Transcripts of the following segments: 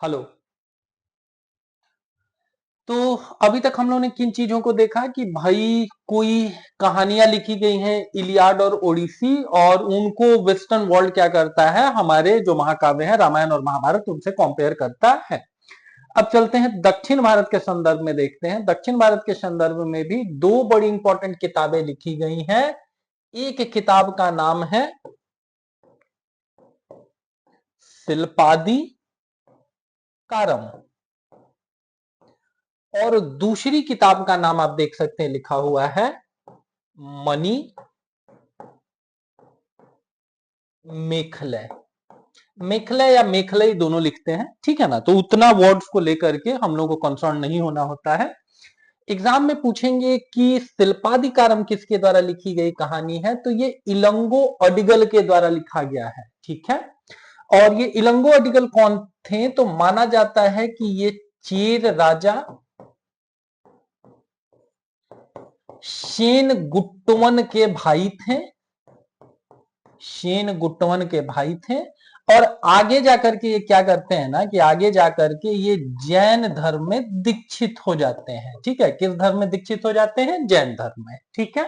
Hello. तो अभी तक हम लोगों ने किन चीजों को देखा कि भाई कोई कहानियां लिखी गई हैं इलियाड और ओडिसी, और उनको वेस्टर्न वर्ल्ड क्या करता है, हमारे जो महाकाव्य हैं रामायण और महाभारत उनसे कंपेयर करता है। अब चलते हैं दक्षिण भारत के संदर्भ में, देखते हैं दक्षिण भारत के संदर्भ में भी दो बड़ी इंपॉर्टेंट किताबें लिखी गई हैं। एक किताब का नाम है शिल्पादि कारम, और दूसरी किताब का नाम आप देख सकते हैं लिखा हुआ है मणि मेखलय। मेखलय या मेखलई दोनों लिखते हैं, ठीक है ना। तो उतना वर्ड्स को लेकर के हम लोगों को कंसर्न नहीं होना होता है। एग्जाम में पूछेंगे कि शिल्पादिकारम किसके द्वारा लिखी गई कहानी है, तो ये इलंगो अडिगल के द्वारा लिखा गया है, ठीक है। और ये इलंगो अडिगल कौन थे, तो माना जाता है कि ये चेर राजा शेन गुट्टवन के भाई थे, शेन गुट्टवन के भाई थे। और आगे जाकर के ये क्या करते हैं ना कि आगे जाकर के ये जैन धर्म में दीक्षित हो जाते हैं, ठीक है। किस धर्म में दीक्षित हो जाते हैं? जैन धर्म में, ठीक है।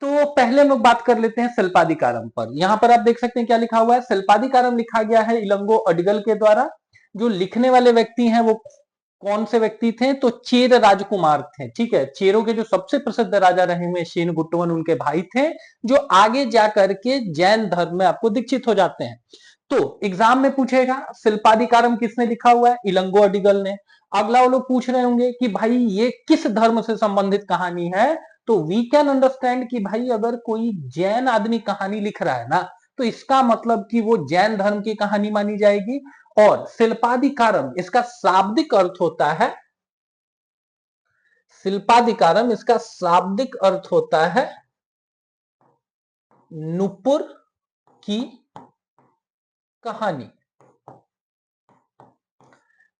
तो पहले हम लोग बात कर लेते हैं शिल्पादिकारम पर। यहां पर आप देख सकते हैं क्या लिखा हुआ है, शिल्पादिकारम लिखा गया है इलंगो अडिगल के द्वारा। जो लिखने वाले व्यक्ति हैं वो कौन से व्यक्ति थे, तो चेर राजकुमार थे, ठीक है। चेरों के जो सबसे प्रसिद्ध राजा रहे हुए शेन गुट्टवन उनके भाई थे, जो आगे जाकर के जैन धर्म में आपको दीक्षित हो जाते हैं। तो एग्जाम में पूछेगा शिल्पादिकारम किसने लिखा हुआ है, इलंगो अडिगल ने। अगला वो लोग पूछ रहे होंगे कि भाई ये किस धर्म से संबंधित कहानी है, तो वी कैन अंडरस्टैंड कि भाई अगर कोई जैन आदमी कहानी लिख रहा है ना, तो इसका मतलब कि वो जैन धर्म की कहानी मानी जाएगी। और शिल्पादिकारम इसका शाब्दिक अर्थ होता है, शिल्पादिकारम इसका शाब्दिक अर्थ होता है नुपुर की कहानी।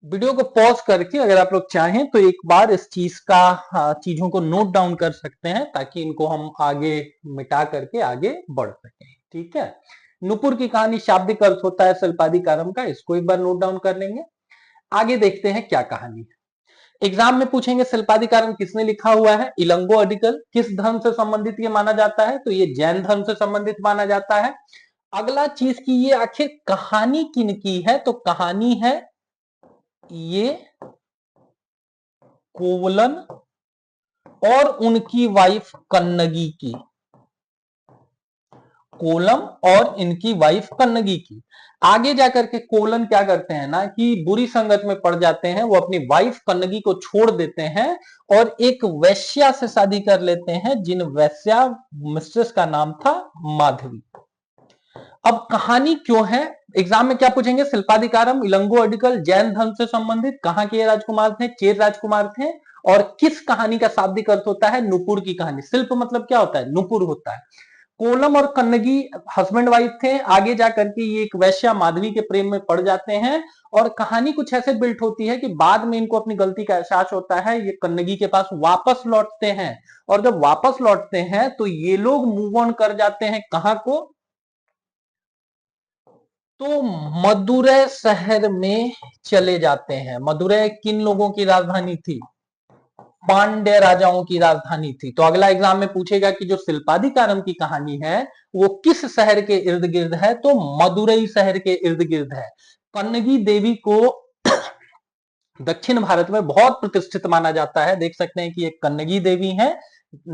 वीडियो को पॉज करके अगर आप लोग चाहें तो एक बार इस चीज का चीजों को नोट डाउन कर सकते हैं, ताकि इनको हम आगे मिटा करके आगे बढ़ सकें, ठीक है। नुपुर की कहानी शाब्दिक अर्थ होता है शिल्पादिकारम का, इसको एक बार नोट डाउन कर लेंगे। आगे देखते हैं क्या कहानी है। एग्जाम में पूछेंगे शिल्पादिकारम किसने लिखा हुआ है, इलंगो अडिगल। किस धर्म से संबंधित ये माना जाता है, तो ये जैन धर्म से संबंधित माना जाता है। अगला चीज की ये आखिर कहानी किन की है, तो कहानी है ये कोवलन और उनकी वाइफ कन्नगी की, कोलम और इनकी वाइफ कन्नगी की। आगे जाकर के कोलन क्या करते हैं ना कि बुरी संगत में पड़ जाते हैं, वो अपनी वाइफ कन्नगी को छोड़ देते हैं और एक वैश्या से शादी कर लेते हैं, जिन वैश्या मिस्ट्रेस का नाम था माधवी। अब कहानी क्यों है, एग्जाम में क्या पूछेंगे, शिल्पादिकारम इलंगो अडिगल जैन धर्म से संबंधित, कहां के राजकुमार थे, चेर राजकुमार थे। और किस कहानी का शाब्दिक अर्थ होता है, नुपुर की कहानी। शिल्प मतलब क्या होता है, नुपुर होता है। कोलम और कन्नगी हस्बैंड वाइफ थे, आगे जाकर के ये एक वैश्या माधवी के प्रेम में पड़ जाते हैं। और कहानी कुछ ऐसे बिल्ट होती है कि बाद में इनको अपनी गलती का एहसास होता है, ये कन्नगी के पास वापस लौटते हैं। और जब वापस लौटते हैं तो ये लोग मूव ऑन कर जाते हैं कहां को, तो मदुरै शहर में चले जाते हैं। मदुरै किन लोगों की राजधानी थी, पांड्य राजाओं की राजधानी थी। तो अगला एग्जाम में पूछेगा कि जो शिल्पादिकारम की कहानी है वो किस शहर के इर्द गिर्द है, तो मदुरई शहर के इर्द गिर्द है। कन्नगी देवी को दक्षिण भारत में बहुत प्रतिष्ठित माना जाता है, देख सकते हैं कि एक कन्नगी देवी है।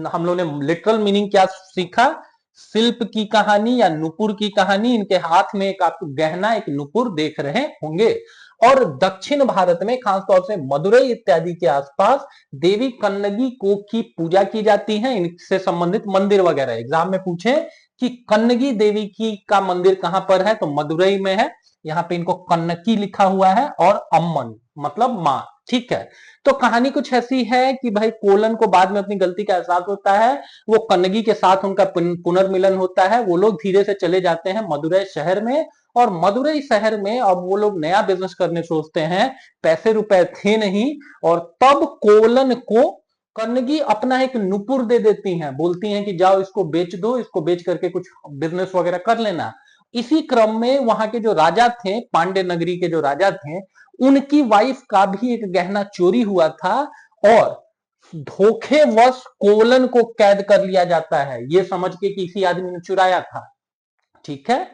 हम लोगों ने लिटरल मीनिंग क्या सीखा, शिल्प की कहानी या नुपुर की कहानी। इनके हाथ में एक आप गहना एक नुपुर देख रहे होंगे। और दक्षिण भारत में खासतौर से मदुरई इत्यादि के आसपास देवी कन्नगी को की पूजा की जाती है, इनसे संबंधित मंदिर वगैरह। एग्जाम में पूछे कि कन्नगी देवी की का मंदिर कहां पर है, तो मदुरई में है। यहाँ पे इनको कन्नकी लिखा हुआ है और अम्मन मतलब मां, ठीक है। तो कहानी कुछ ऐसी है कि भाई कोलन को बाद में अपनी गलती का एहसास होता है, वो कन्नगी के साथ उनका पुनर्मिलन होता है, वो लोग धीरे से चले जाते हैं मदुरै शहर में। और मदुरै शहर में अब वो लोग नया बिजनेस करने सोचते हैं, पैसे रुपए थे नहीं। और तब कोलन को कन्नगी अपना एक नुपुर दे देती हैं, बोलती हैं कि जाओ इसको बेच दो, इसको बेच करके कुछ बिजनेस वगैरह कर लेना। इसी क्रम में वहां के जो राजा थे, पांड्य नगरी के जो राजा थे, उनकी वाइफ का भी एक गहना चोरी हुआ था और धोखेवश कोवलन को कैद कर लिया जाता है, ये समझ के कि इसी आदमी ने चुराया था। ठीक है,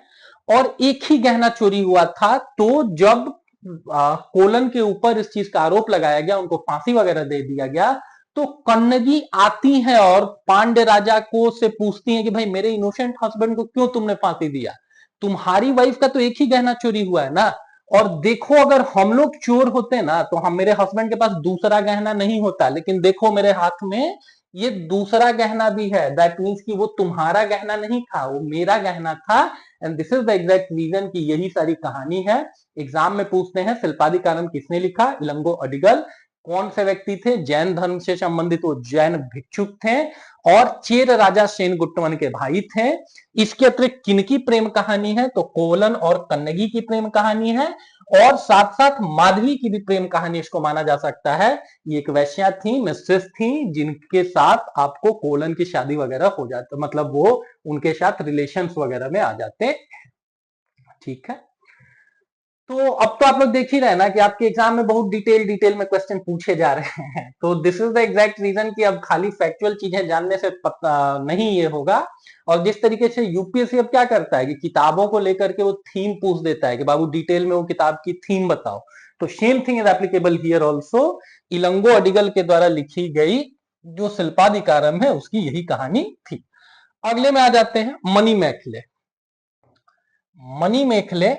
और एक ही गहना चोरी हुआ था। तो जब कोलन के ऊपर इस चीज का आरोप लगाया गया, उनको फांसी वगैरह दे दिया गया, तो कन्नगी आती है और पांड्य राजा को से पूछती है कि भाई मेरे इनोसेंट हस्बैंड को क्यों तुमने फांसी दिया, तुम्हारी वाइफ का तो एक ही गहना चोरी हुआ है ना, और देखो अगर हम लोग चोर होते ना तो हम, मेरे हस्बैंड के पास दूसरा गहना नहीं होता, लेकिन देखो मेरे हाथ में ये दूसरा गहना भी है, दैट मीन्स कि वो तुम्हारा गहना नहीं था, वो मेरा गहना था। And this is the exact reason कि यही सारी कहानी है। एग्जाम में पूछते हैं शिल्पादिकारम किसने लिखा, इलंगो अडिगल। कौन से व्यक्ति थे, जैन धर्म से संबंधित वो जैन भिक्षुक थे और चेर राजा सेनगुट्टवन के भाई थे। इसके अतिरिक्त किनकी प्रेम कहानी है, तो कोवलन और कन्नगी की प्रेम कहानी है, और साथ साथ माधवी की भी प्रेम कहानी इसको माना जा सकता है। ये एक वैश्या थी, मिस्ट्रेस थी, जिनके साथ आपको कोलन की शादी वगैरह हो जाती, मतलब वो उनके साथ रिलेशंस वगैरह में आ जाते। ठीक है, तो अब तो आप लोग देख ही रहे ना कि आपके एग्जाम में बहुत डिटेल में क्वेश्चन पूछे जा रहे हैं। तो this is the exact reason कि अब खाली फैक्चुअल चीजें जानने से पता नहीं ये होगा। और जिस तरीके से यूपीएससी अब क्या करता है कि किताबों को लेकर के वो थीम पूछ देता है कि बाबू डिटेल में वो किताब की थीम बताओ, तो same thing is applicable here also. Ilango Adigal के द्वारा लिखी गई जो शिल्पादिकारम है उसकी यही कहानी थी। अगले में आ जाते हैं मणिमेखले। मणिमेखले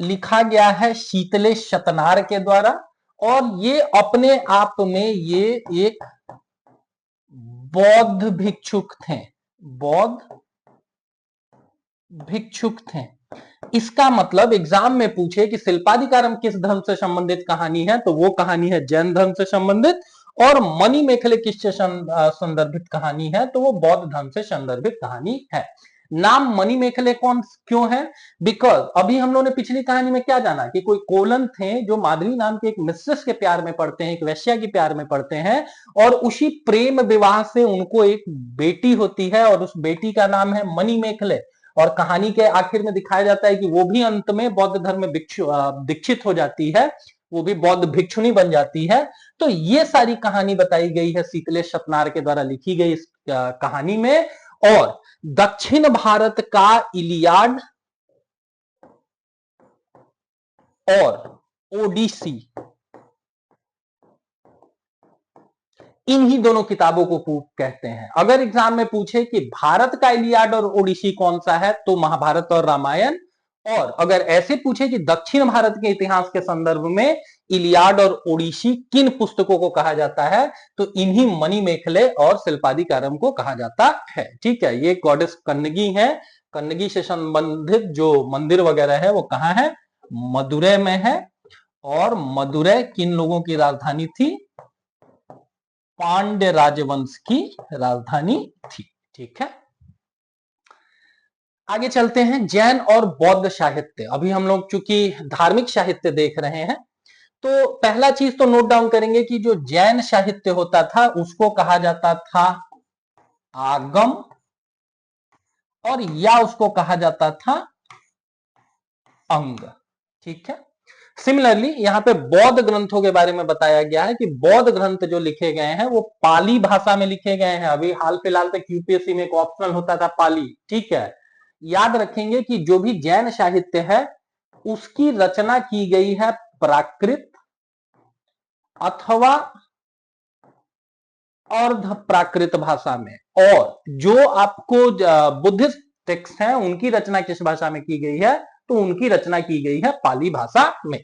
लिखा गया है शीतले शतनार के द्वारा, और ये अपने आप में ये एक बौद्ध भिक्षुक थे, बौद्ध भिक्षुक थे। इसका मतलब एग्जाम में पूछे कि शिल्पादिकारम किस धर्म से संबंधित कहानी है, तो वो कहानी है जैन धर्म से संबंधित, और मणिमेखले किससे संदर्भित कहानी है, तो वो बौद्ध धर्म से संदर्भित कहानी है। नाम मणिमेखले कौन क्यों है, बिकॉज अभी हम लोगों ने पिछली कहानी में क्या जाना कि कोई कोलन थे जो माधवी नाम के एक मिस्ट्रेस के प्यार में पड़ते हैं, एक वैश्या के प्यार में पड़ते हैं, और उसी प्रेम विवाह से उनको एक बेटी होती है और उस बेटी का नाम है मणिमेखले। और कहानी के आखिर में दिखाया जाता है कि वो भी अंत में बौद्ध धर्म में दीक्षित हो जाती है, वो भी बौद्ध भिक्षुणी बन जाती है। तो ये सारी कहानी बताई गई है शीतले शतनार के द्वारा लिखी गई इस कहानी में। और दक्षिण भारत का इलियाड और ओडिसी, इन्हीं दोनों किताबों को कहते हैं। अगर एग्जाम में पूछे कि भारत का इलियाड और ओडिसी कौन सा है, तो महाभारत और रामायण। और अगर ऐसे पूछे कि दक्षिण भारत के इतिहास के संदर्भ में इलियाड और ओडिसी किन पुस्तकों को कहा जाता है, तो इन्हीं मणिमेखले और शिल्पादिकारम को कहा जाता है। ठीक है, ये गॉडेस कन्नगी है। कन्नगी से संबंधित जो मंदिर वगैरह है वो कहाँ है, मदुरै में है। और मदुरै किन लोगों की राजधानी थी, पांड्य राजवंश की राजधानी थी। ठीक है, आगे चलते हैं जैन और बौद्ध साहित्य। अभी हम लोग चूंकि धार्मिक साहित्य देख रहे हैं, तो पहला चीज तो नोट डाउन करेंगे कि जो जैन साहित्य होता था उसको कहा जाता था आगम, और या उसको कहा जाता था अंग। ठीक है, सिमिलरली यहां पे बौद्ध ग्रंथों के बारे में बताया गया है कि बौद्ध ग्रंथ जो लिखे गए हैं वो पाली भाषा में लिखे गए हैं। अभी हाल फिलहाल तक यूपीएससी में एक ऑप्शनल होता था पाली। ठीक है, याद रखेंगे कि जो भी जैन साहित्य है उसकी रचना की गई है प्राकृत अथवा अर्ध प्राकृत भाषा में, और जो आपको बुद्धिस्ट टेक्स्ट हैं उनकी रचना किस भाषा में की गई है, तो उनकी रचना की गई है पाली भाषा में।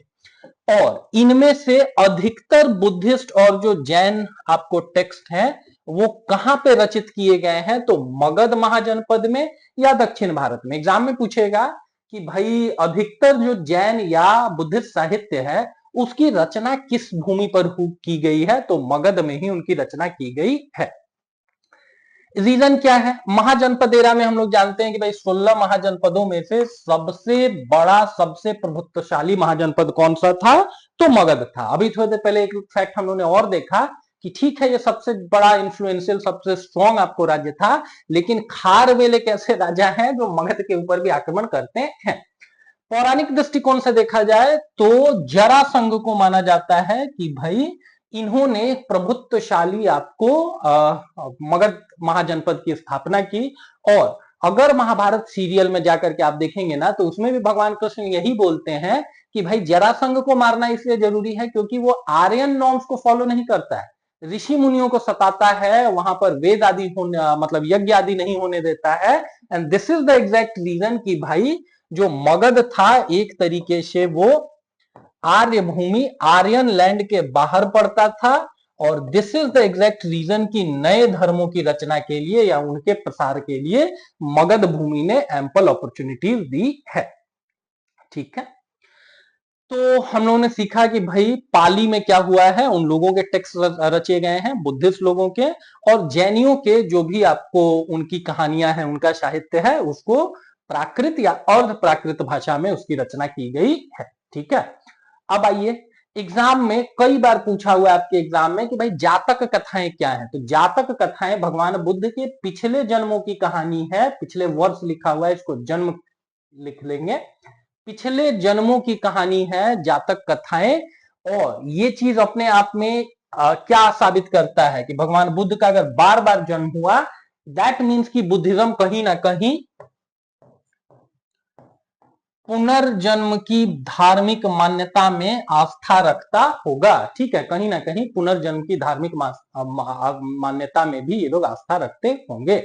और इनमें से अधिकतर बुद्धिस्ट और जो जैन आपको टेक्स्ट हैं वो कहां पे रचित किए गए हैं, तो मगध महाजनपद में या दक्षिण भारत में। एग्जाम में पूछेगा कि भाई अधिकतर जो जैन या बुद्धिस्ट साहित्य है उसकी रचना किस भूमि पर की गई है, तो मगध में ही उनकी रचना की गई है। रीजन क्या है, महाजनपद एरा में हम लोग जानते हैं कि भाई 16 महाजनपदों में से सबसे बड़ा सबसे प्रभुत्वशाली महाजनपद कौन सा था, तो मगध था। अभी थोड़ी देर पहले एक फैक्ट हम लोगों ने और देखा कि ठीक है ये सबसे बड़ा इन्फ्लुएंशियल सबसे स्ट्रॉन्ग आपको राज्य था, लेकिन खारवेल एक ऐसे राजा हैं जो मगध के ऊपर भी आक्रमण करते हैं। पौराणिक दृष्टिकोण से देखा जाए तो जरासंध को माना जाता है कि भाई इन्होंने प्रभुत्वशाली आपको मगध महाजनपद की स्थापना की। और अगर महाभारत सीरियल में जाकर के आप देखेंगे ना तो उसमें भी भगवान कृष्ण यही बोलते हैं कि भाई जरासंध को मारना इसलिए जरूरी है क्योंकि वो आर्यन नॉर्म्स को फॉलो नहीं करता है, ऋषि मुनियों को सताता है, वहां पर वेद आदि मतलब यज्ञ आदि नहीं होने देता है। And this is the exact reason कि भाई जो मगध था एक तरीके से वो आर्य भूमि आर्यन लैंड के बाहर पड़ता था। और this is the exact reason कि नए धर्मों की रचना के लिए या उनके प्रसार के लिए मगध भूमि ने एम्पल अपॉर्चुनिटीज दी है। ठीक है, तो हम लोगों ने सीखा कि भाई पाली में क्या हुआ है, उन लोगों के टेक्स्ट रचे गए हैं, बुद्धिस्ट लोगों के, और जैनियों के जो भी आपको उनकी कहानियां हैं, उनका साहित्य है, उसको प्राकृत या अर्ध प्राकृत भाषा में उसकी रचना की गई है। ठीक है, अब आइए एग्जाम में कई बार पूछा हुआ है आपके एग्जाम में कि भाई जातक कथाएं क्या हैं। तो जातक कथाएं भगवान बुद्ध के पिछले जन्मों की कहानी है, पिछले वर्ष लिखा हुआ है, इसको जन्म लिख लेंगे, पिछले जन्मों की कहानी है जातक कथाएं। और ये चीज अपने आप में क्या साबित करता है कि भगवान बुद्ध का अगर बार बार जन्म हुआ, दैट मीन्स कि बुद्धिज्म कहीं ना कहीं पुनर्जन्म की धार्मिक मान्यता में आस्था रखता होगा। ठीक है, कहीं ना कहीं पुनर्जन्म की धार्मिक मान्यता में भी ये लोग आस्था रखते होंगे।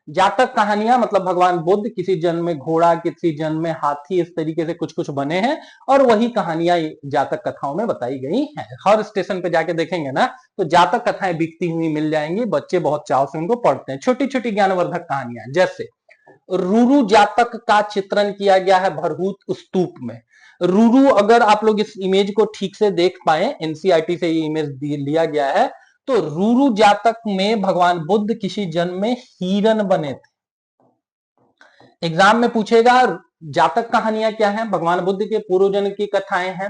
जातक कहानियां मतलब भगवान बुद्ध किसी जन्म में घोड़ा, किसी जन्म में हाथी, इस तरीके से कुछ कुछ बने हैं और वही कहानियां जातक कथाओं में बताई गई हैं। हर स्टेशन पे जाके देखेंगे ना तो जातक कथाएं बिकती हुई मिल जाएंगी, बच्चे बहुत चाव से उनको पढ़ते हैं। छोटी छोटी ज्ञानवर्धक कहानियां, जैसे रुरु जातक का चित्रण किया गया है भरहूत स्तूप में। रुरु, अगर आप लोग इस इमेज को ठीक से देख पाए, एनसीईआरटी से ये इमेज लिया गया है, तो रुरु जातक में भगवान बुद्ध किसी जन्म में हिरन बने थे। एग्जाम में पूछेगा जातक कहानियां क्या हैं, भगवान बुद्ध के पूर्व जन्म की कथाएं हैं।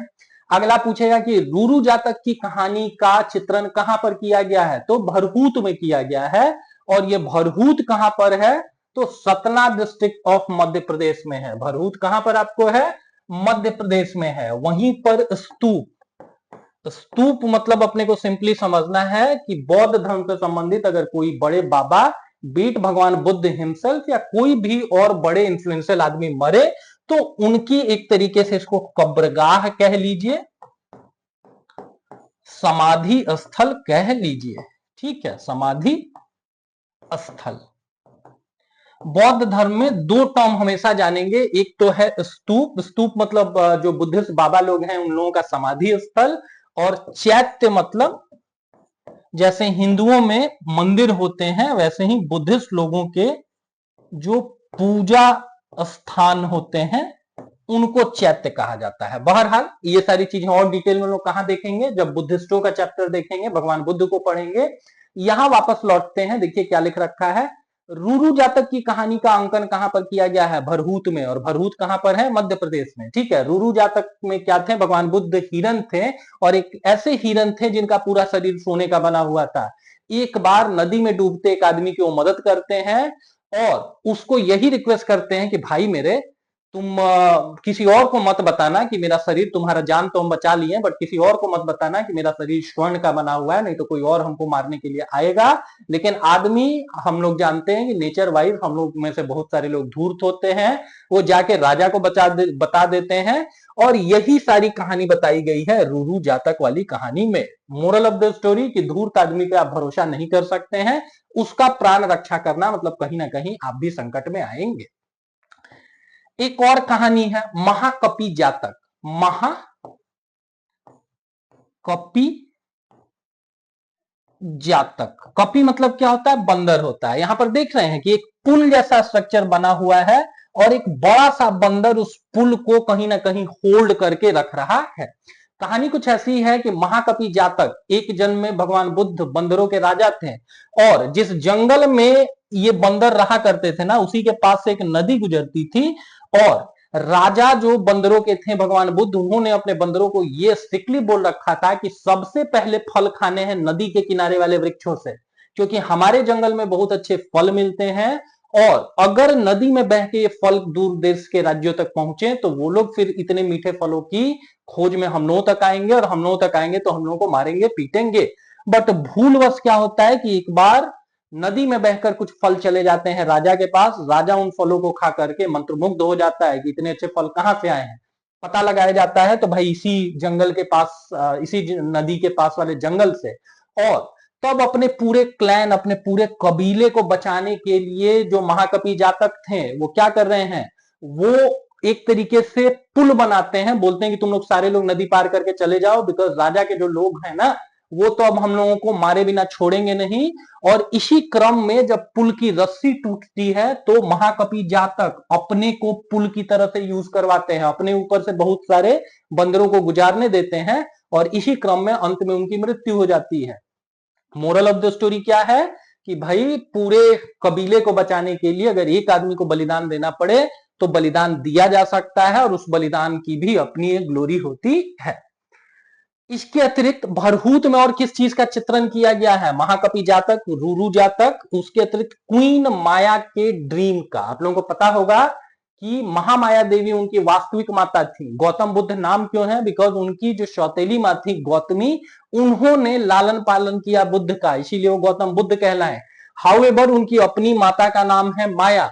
अगला पूछेगा कि रुरु जातक की कहानी का चित्रण कहां पर किया गया है, तो भरहूत में किया गया है। और ये भरहूत कहां पर है, तो सतना डिस्ट्रिक्ट ऑफ मध्य प्रदेश में है। भरहूत कहां पर आपको है, मध्य प्रदेश में है। वहीं पर स्तूप, स्तूप मतलब अपने को सिंपली समझना है कि बौद्ध धर्म से संबंधित अगर कोई बड़े बाबा, बीट भगवान बुद्ध हिमसेल्फ या कोई भी और बड़े इन्फ्लुएंशियल आदमी मरे तो उनकी एक तरीके से इसको कब्रगाह कह लीजिए, समाधि स्थल कह लीजिए। ठीक है, समाधि स्थल। बौद्ध धर्म में दो टर्म हमेशा जानेंगे, एक तो है स्तूप, स्तूप मतलब जो बुद्धिस्ट बाबा लोग हैं उन लोगों का समाधि स्थल, और चैत्य मतलब जैसे हिंदुओं में मंदिर होते हैं वैसे ही बुद्धिस्ट लोगों के जो पूजा स्थान होते हैं उनको चैत्य कहा जाता है। बहरहाल ये सारी चीजें और डिटेल में लोग कहां देखेंगे, जब बुद्धिस्टों का चैप्टर देखेंगे, भगवान बुद्ध को पढ़ेंगे। यहां वापस लौटते हैं, देखिए क्या लिख रखा है। रुरु जातक की कहानी का अंकन कहां पर किया गया है, भरहूत में। और भरहूत कहां पर है, मध्य प्रदेश में। ठीक है, रुरु जातक में क्या थे, भगवान बुद्ध हिरन थे, और एक ऐसे हिरन थे जिनका पूरा शरीर सोने का बना हुआ था। एक बार नदी में डूबते एक आदमी की वो मदद करते हैं और उसको यही रिक्वेस्ट करते हैं कि भाई मेरे, तुम किसी और को मत बताना कि मेरा शरीर, तुम्हारा जान तो हम बचा लिए, बट किसी और को मत बताना कि मेरा शरीर स्वर्ण का बना हुआ है, नहीं तो कोई और हमको मारने के लिए आएगा। लेकिन आदमी, हम लोग जानते हैं कि नेचर वाइज हम लोग में से बहुत सारे लोग धूर्त होते हैं, वो जाके राजा को बता देते हैं। और यही सारी कहानी बताई गई है रुरु जातक वाली कहानी में। मोरल ऑफ द स्टोरी कि धूर्त आदमी पे आप भरोसा नहीं कर सकते हैं, उसका प्राण रक्षा करना मतलब कहीं ना कहीं आप भी संकट में आएंगे। एक और कहानी है महाकपि जातक। महाकपि जातक, कपि मतलब क्या होता है, बंदर होता है। यहां पर देख रहे हैं कि एक पुल जैसा स्ट्रक्चर बना हुआ है और एक बड़ा सा बंदर उस पुल को कहीं ना कहीं होल्ड करके रख रहा है। कहानी कुछ ऐसी है कि महाकपि जातक एक जन्म में भगवान बुद्ध बंदरों के राजा थे, और जिस जंगल में ये बंदर रहा करते थे ना, उसी के पास से एक नदी गुजरती थी, और राजा जो बंदरों के थे भगवान बुद्ध, उन्होंने अपने बंदरों को ये स्ट्रिक्टली बोल रखा था कि सबसे पहले फल खाने हैं नदी के किनारे वाले वृक्षों से, क्योंकि हमारे जंगल में बहुत अच्छे फल मिलते हैं, और अगर नदी में बह के ये फल दूर देश के राज्यों तक पहुंचे तो वो लोग फिर इतने मीठे फलों की खोज में हम लोगों तक आएंगे, और हम लोगों तक आएंगे तो हम लोगों को मारेंगे पीटेंगे। बट भूलवश क्या होता है कि एक बार नदी में बहकर कुछ फल चले जाते हैं राजा के पास, राजा उन फलों को खा करके मंत्रमुग्ध हो जाता है कि इतने अच्छे फल कहां से आए हैं। पता लगाया जाता है तो भाई इसी जंगल के पास, इसी नदी के पास वाले जंगल से। और तब अपने पूरे क्लैन, अपने पूरे कबीले को बचाने के लिए जो महाकपि जातक थे वो क्या कर रहे हैं, वो एक तरीके से पुल बनाते हैं, बोलते हैं कि तुम लोग सारे लोग नदी पार करके चले जाओ, बिकॉज राजा के जो लोग हैं ना वो तो अब हम लोगों को मारे बिना छोड़ेंगे नहीं। और इसी क्रम में जब पुल की रस्सी टूटती है तो महाकपि जातक अपने को पुल की तरह से यूज करवाते हैं, अपने ऊपर से बहुत सारे बंदरों को गुजारने देते हैं, और इसी क्रम में अंत में उनकी मृत्यु हो जाती है। मोरल ऑफ द स्टोरी क्या है कि भाई पूरे कबीले को बचाने के लिए अगर एक आदमी को बलिदान देना पड़े तो बलिदान दिया जा सकता है, और उस बलिदान की भी अपनी एक ग्लोरी होती है। इसके अतिरिक्त भरहूत में और किस चीज का चित्रण किया गया है, महाकपि जातक, रूरू जातक, उसके अतिरिक्त क्वीन माया के ड्रीम का। आप लोगों को पता होगा कि महामाया देवी उनकी वास्तविक माता थी। गौतम बुद्ध नाम क्यों है, बिकॉज उनकी जो सौतेली माँ थी गौतमी, उन्होंने लालन पालन किया बुद्ध का, इसीलिए वो गौतम बुद्ध कहलाए। हाउएवर उनकी अपनी माता का नाम है माया।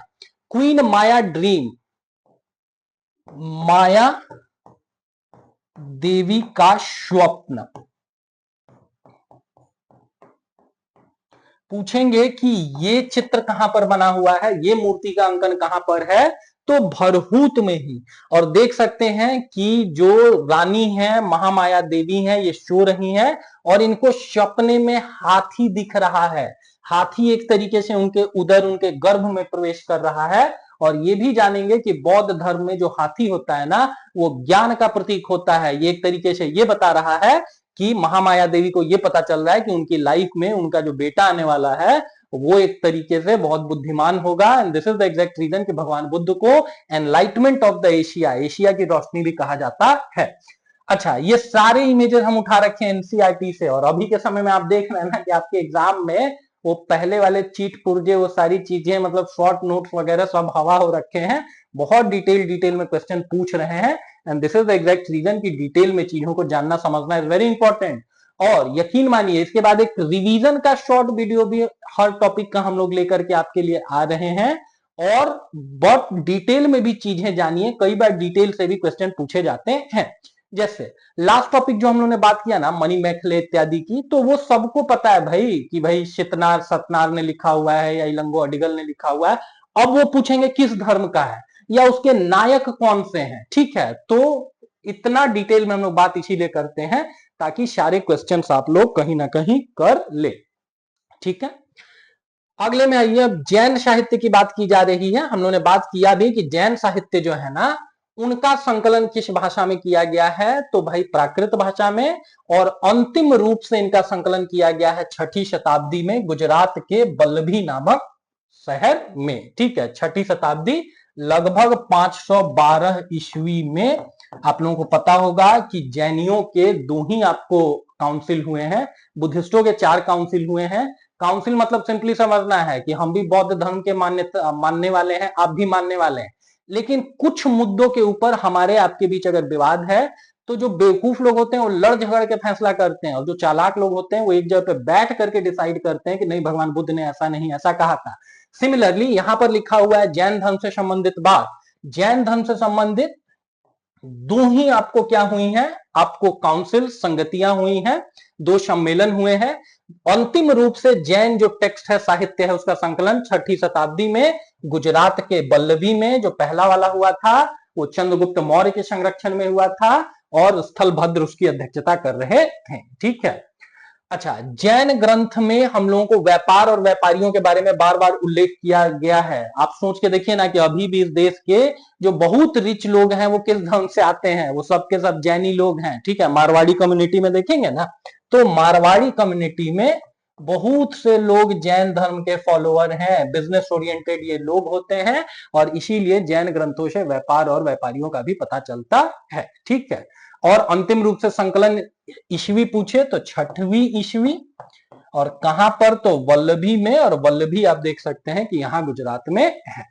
क्वीन माया ड्रीम, माया देवी का स्वप्न। पूछेंगे कि ये चित्र कहां पर बना हुआ है, ये मूर्ति का अंकन कहां पर है, तो भरहूत में ही। और देख सकते हैं कि जो रानी है महामाया देवी है, ये सो रही हैं और इनको सपने में हाथी दिख रहा है। हाथी एक तरीके से उनके उदर, उनके गर्भ में प्रवेश कर रहा है। और ये भी जानेंगे कि बौद्ध धर्म में जो हाथी होता है ना, वो ज्ञान का प्रतीक होता है। ये एक तरीके से ये बता रहा है कि महामाया देवी को ये पता चल रहा है कि उनकी लाइफ में उनका जो बेटा आने वाला है वो एक तरीके से बहुत बुद्धिमान होगा। And this is the exact reason कि भगवान बुद्ध को enlightenment of the Asia, Asia की रोशनी भी कहा जाता है। अच्छा, ये सारे इमेजेस हम उठा रखे हैं एनसीईआरटी से, और अभी के समय में आप देख रहे हैं ना कि आपके एग्जाम में वो पहले वाले चीट पुर्जे, वो सारी चीजें, मतलब शॉर्ट नोट्स वगैरह सब हवा हो रखे हैं। बहुत डिटेल में क्वेश्चन पूछ रहे हैं, and this is the exact reason कि डिटेल में चीजों को जानना समझना इज वेरी इंपॉर्टेंट। और यकीन मानिए इसके बाद एक रिवीजन का शॉर्ट वीडियो भी हर टॉपिक का हम लोग लेकर के आपके लिए आ रहे हैं, और बहुत डिटेल में भी चीजें जानिए। कई बार डिटेल से भी क्वेश्चन पूछे जाते हैं। जैसे लास्ट टॉपिक जो हम लोगों ने बात किया ना, मणि मैखले इत्यादि की, तो वो सबको पता है भाई कि भाई शितनार सतनार ने लिखा हुआ है या इलंगो अडिगल ने लिखा हुआ है। अब वो पूछेंगे किस धर्म का है या उसके नायक कौन से हैं, ठीक है। तो इतना डिटेल में हम लोग बात इसीलिए करते हैं ताकि सारे क्वेश्चंस आप लोग कहीं ना कहीं कर ले, ठीक है। अगले में आइए, अब जैन साहित्य की बात की जा रही है। हम लोगों ने बात किया भी कि जैन साहित्य जो है ना, उनका संकलन किस भाषा में किया गया है, तो भाई प्राकृत भाषा में। और अंतिम रूप से इनका संकलन किया गया है 6ठी शताब्दी में गुजरात के बल्लभी नामक शहर में, ठीक है। 6ठी शताब्दी लगभग 512 ईस्वी में। आप लोगों को पता होगा कि जैनियों के 2 ही आपको काउंसिल हुए हैं, बुद्धिस्टों के 4 काउंसिल हुए हैं। काउंसिल मतलब सिंपली समझना है कि हम भी बौद्ध धर्म के मानने वाले हैं, आप भी मानने वाले हैं, लेकिन कुछ मुद्दों के ऊपर हमारे आपके बीच अगर विवाद है तो जो बेवकूफ लोग होते हैं वो लड़ झगड़ के फैसला करते हैं, और जो चालाक लोग होते हैं वो एक जगह पे बैठ करके डिसाइड करते हैं कि नहीं, भगवान बुद्ध ने ऐसा नहीं ऐसा कहा था। सिमिलरली यहां पर लिखा हुआ है जैन धर्म से संबंधित बात। जैन धर्म से संबंधित 2 ही आपको क्या हुई हैं, आपको काउंसिल संगतियां हुई हैं, 2 सम्मेलन हुए हैं। अंतिम रूप से जैन जो टेक्स्ट है, साहित्य है, उसका संकलन 6ठी शताब्दी में गुजरात के बल्लभी में जो पहला वाला हुआ था वो चंद्रगुप्त मौर्य के संरक्षण में हुआ था, और स्थलभद्र उसकी अध्यक्षता कर रहे थे, ठीक है। अच्छा, जैन ग्रंथ में हम लोगों को व्यापार और व्यापारियों के बारे में बार बार उल्लेख किया गया है। आप सोच के देखिए ना कि अभी भी इस देश के जो बहुत रिच लोग हैं वो किस धर्म से आते हैं, वो सब के सब जैनी लोग हैं, ठीक है। मारवाड़ी कम्युनिटी में देखेंगे ना, तो मारवाड़ी कम्युनिटी में बहुत से लोग जैन धर्म के फॉलोअर हैं, बिजनेस ओरिएंटेड ये लोग होते हैं, और इसीलिए जैन ग्रंथों से व्यापार और व्यापारियों का भी पता चलता है। ठीक है, और अंतिम रूप से संकलन ईस्वी पूछे तो 6वीं ईस्वी, और कहां पर, तो वल्लभी में, और वल्लभी आप देख सकते हैं कि यहां गुजरात में है।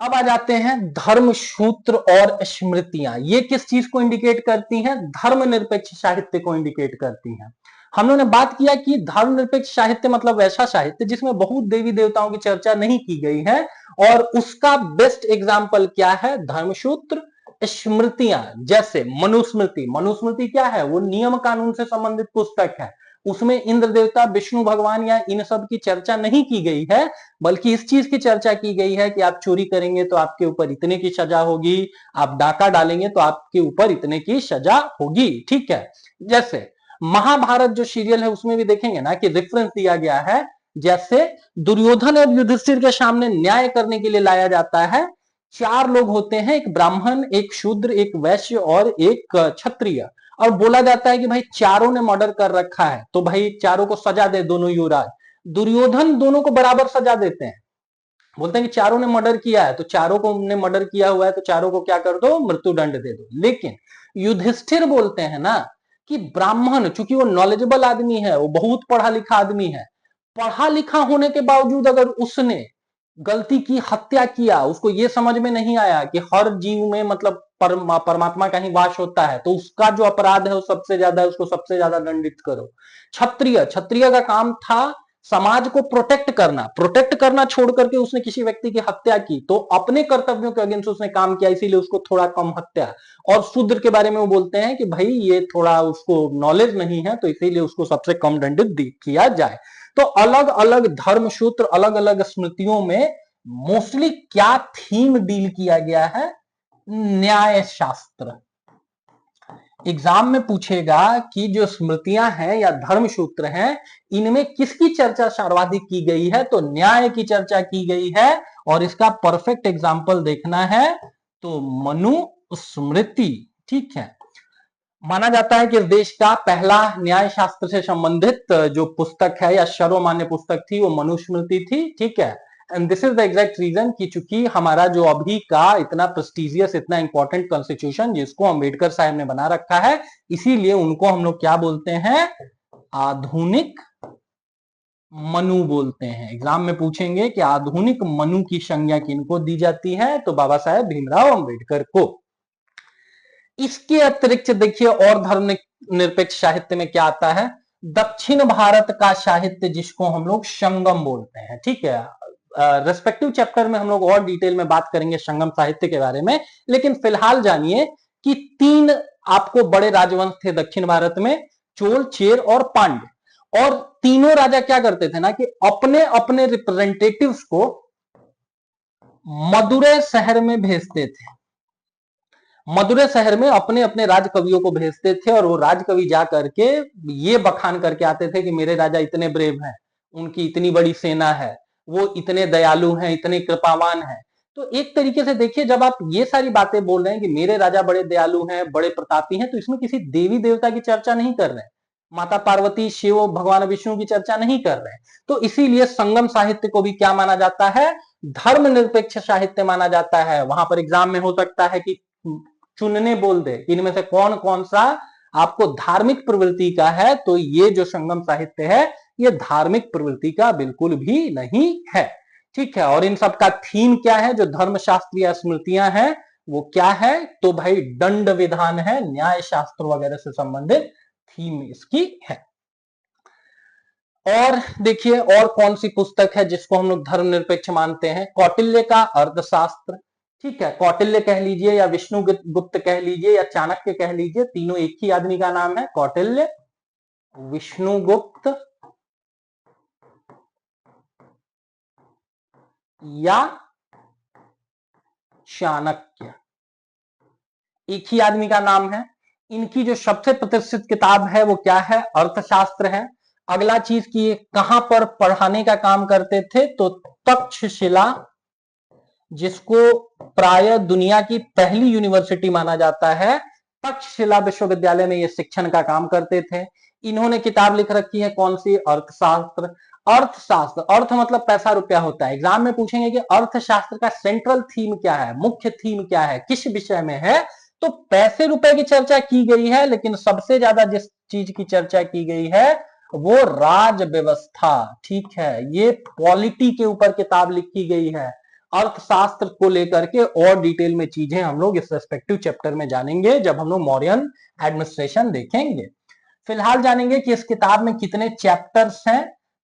अब आ जाते हैं धर्मसूत्र और स्मृतियां। ये किस चीज को इंडिकेट करती हैं? धर्मनिरपेक्ष साहित्य को इंडिकेट करती हैं। हम लोगों ने बात किया कि धर्मनिरपेक्ष साहित्य मतलब वैसा साहित्य जिसमें बहुत देवी देवताओं की चर्चा नहीं की गई है, और उसका बेस्ट एग्जाम्पल क्या है? धर्मसूत्र, स्मृतियां। जैसे मनुस्मृति, मनुस्मृति क्या है? वो नियम कानून से संबंधित पुस्तक है। उसमें इंद्र देवता, विष्णु भगवान या इन सब की चर्चा नहीं की गई है, बल्कि इस चीज की चर्चा की गई है कि आप चोरी करेंगे तो आपके ऊपर इतने की सजा होगी, आप डाका डालेंगे तो आपके ऊपर इतने की सजा होगी। ठीक है, जैसे महाभारत जो सीरियल है उसमें भी देखेंगे ना कि रेफरेंस दिया गया है। जैसे दुर्योधन और युधिष्ठिर के सामने न्याय करने के लिए लाया जाता है। 4 लोग होते हैं, एक ब्राह्मण, एक शूद्र, एक वैश्य और एक क्षत्रिय, और बोला जाता है कि भाई चारों ने मर्डर कर रखा है, तो भाई चारों को सजा दे, दोनों युवराज। दुर्योधन दोनों को बराबर सजा देते हैं, बोलते हैं कि चारों ने मर्डर किया है, तो चारों को ने मर्डर किया हुआ है तो चारों को क्या कर दो? मृत्यु दंड दे दो। लेकिन युधिष्ठिर बोलते हैं ना कि ब्राह्मण, चूंकि वो नॉलेजेबल आदमी है, वो बहुत पढ़ा लिखा आदमी है, पढ़ा लिखा होने के बावजूद अगर उसने गलती की, हत्या किया, उसको ये समझ में नहीं आया कि हर जीव में मतलब परमात्मा का ही वास होता है, तो उसका जो अपराध है वो सबसे ज्यादा है, उसको सबसे ज्यादा दंडित करो। क्षत्रिय, क्षत्रिय का काम था समाज को प्रोटेक्ट करना, प्रोटेक्ट करना छोड़ करके उसने किसी व्यक्ति की हत्या की, तो अपने कर्तव्यों के अगेंस्ट उसने काम किया, इसीलिए उसको थोड़ा कम हत्या। और शूद्र के बारे में वो बोलते हैं कि भाई ये थोड़ा उसको नॉलेज नहीं है, तो इसीलिए उसको सबसे कम दंडित किया जाए। तो अलग अलग धर्म सूत्र, अलग अलग स्मृतियों में मोस्टली क्या थीम डील किया गया है? न्याय शास्त्र। एग्जाम में पूछेगा कि जो स्मृतियां हैं या धर्म सूत्र हैं, इनमें किसकी चर्चा सर्वाधिक की गई है? तो न्याय की चर्चा की गई है, और इसका परफेक्ट एग्जाम्पल देखना है तो मनु स्मृति। ठीक है, माना जाता है कि इस देश का पहला न्याय शास्त्र से संबंधित जो पुस्तक है या सर्वमान्य पुस्तक थी वो मनुस्मृति थी। ठीक है, and this is the exact reason कि चूंकि हमारा जो अभी का इतना प्रेस्टिजियस, इतना इंपॉर्टेंट कॉन्स्टिट्यूशन जिसको अम्बेडकर साहब ने बना रखा है, इसीलिए उनको हम लोग क्या बोलते हैं? आधुनिक मनु बोलते हैं। एग्जाम में पूछेंगे कि आधुनिक मनु की संज्ञा किनको दी जाती है? तो बाबा साहेब भीमराव अम्बेडकर को। इसके अतिरिक्त देखिए और धर्म निरपेक्ष साहित्य में क्या आता है? दक्षिण भारत का साहित्य जिसको हम लोग संगम बोलते हैं। ठीक है, रेस्पेक्टिव चैप्टर में हम लोग और डिटेल में बात करेंगे संगम साहित्य के बारे में, लेकिन फिलहाल जानिए कि 3 आपको बड़े राजवंश थे दक्षिण भारत में, चोल, चेर और पांड्य। और तीनों राजा क्या करते थे ना कि अपने अपने रिप्रेजेंटेटिव्स को मदुरै शहर में भेजते थे। मदुरै शहर में अपने अपने राजकवियों को भेजते थे, और वो राजकवि जा करके ये बखान करके आते थे कि मेरे राजा इतने ब्रेव हैं, उनकी इतनी बड़ी सेना है, वो इतने दयालु हैं, इतने कृपावान हैं। तो एक तरीके से देखिए, जब आप ये सारी बातें बोल रहे हैं कि मेरे राजा बड़े दयालु हैं, बड़े प्रतापी हैं, तो इसमें किसी देवी देवता की चर्चा नहीं कर रहे हैं, माता पार्वती, शिव, भगवान विष्णु की चर्चा नहीं कर रहे हैं। तो इसीलिए संगम साहित्य को भी क्या माना जाता है? धर्मनिरपेक्ष साहित्य माना जाता है। वहां पर एग्जाम में हो सकता है कि चुनने बोल दे इनमें से कौन कौन सा आपको धार्मिक प्रवृत्ति का है, तो ये जो संगम साहित्य है ये धार्मिक प्रवृत्ति का बिल्कुल भी नहीं है। ठीक है, और इन सब का थीम क्या है? जो धर्मशास्त्र या स्मृतियां हैं वो क्या है? तो भाई दंड विधान है, न्याय शास्त्र वगैरह से संबंधित थीम इसकी है। और देखिए और कौन सी पुस्तक है जिसको हम लोग धर्मनिरपेक्ष मानते हैं? कौटिल्य का अर्थशास्त्र। ठीक है, कौटिल्य कह लीजिए या विष्णु गुप्त कह लीजिए या चाणक्य कह लीजिए, तीनों एक ही आदमी का नाम है। कौटिल्य, विष्णुगुप्त या चाणक्य, एक ही आदमी का नाम है। इनकी जो सबसे प्रतिष्ठित किताब है वो क्या है? अर्थशास्त्र है। अगला चीज की कहां पर पढ़ाने का काम करते थे? तो तक्षशिला, जिसको प्राय दुनिया की पहली यूनिवर्सिटी माना जाता है, तक्षशिला विश्वविद्यालय में ये शिक्षण का काम करते थे। इन्होंने किताब लिख रखी है कौन सी? अर्थशास्त्र। अर्थशास्त्र, अर्थ मतलब पैसा रुपया होता है। एग्जाम में पूछेंगे कि अर्थशास्त्र का सेंट्रल थीम क्या है, मुख्य थीम क्या है, किस विषय में है? तो पैसे रुपए की चर्चा की गई है, लेकिन सबसे ज्यादा जिस चीज की चर्चा की गई है वो राज व्यवस्था। ठीक है, ये पॉलिटी के ऊपर किताब लिखी गई है। अर्थशास्त्र को लेकर के और डिटेल में चीजें हम लोग इस रेस्पेक्टिव चैप्टर में जानेंगे जब हम लोग मौर्यन एडमिनिस्ट्रेशन देखेंगे। फिलहाल जानेंगे कि इस किताब में कितने चैप्टर्स हैं।